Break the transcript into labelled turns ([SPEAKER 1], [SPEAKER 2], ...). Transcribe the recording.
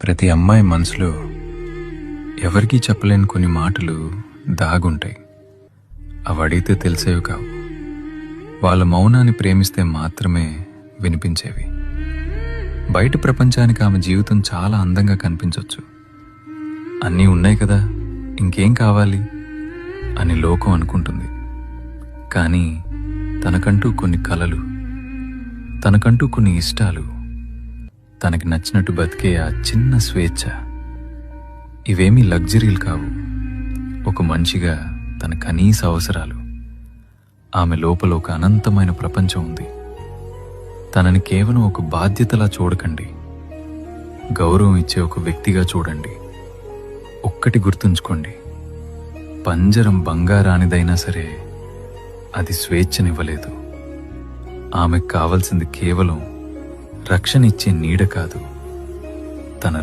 [SPEAKER 1] ప్రతి అమ్మాయి మనసులో ఎవరికీ చెప్పలేని కొన్ని మాటలు దాగుంటాయి. అవి అడిగితే తెలిసేవి కావు. వాళ్ళ మౌనాన్ని ప్రేమిస్తే మాత్రమే వినిపించేవి. బయట ప్రపంచానికి ఆమె జీవితం చాలా అందంగా కనిపించవచ్చు. అన్నీ ఉన్నాయి కదా, ఇంకేం కావాలి అని లోకం అనుకుంటుంది. కానీ తనకంటూ కొన్ని కలలు, తనకంటూ కొన్ని ఇష్టాలు, తనకి నచ్చినట్టు బతికే ఆ చిన్న స్వేచ్ఛ, ఇవేమీ లగ్జరీలు కావు. ఒక మనిషిగా తన కనీస అవసరాలు. ఆమె లోపల ఒక అనంతమైన ప్రపంచం ఉంది. తనని కేవలం ఒక బాధ్యతలా చూడకండి, గౌరవం ఇచ్చే ఒక వ్యక్తిగా చూడండి. ఒక్కటి గుర్తుంచుకోండి, పంజరం బంగారానిదైనా సరే అది స్వేచ్ఛనివ్వలేదు. ఆమెకు కావలసింది కేవలం రక్షణ ఇచ్చే నీడ కాదు, తన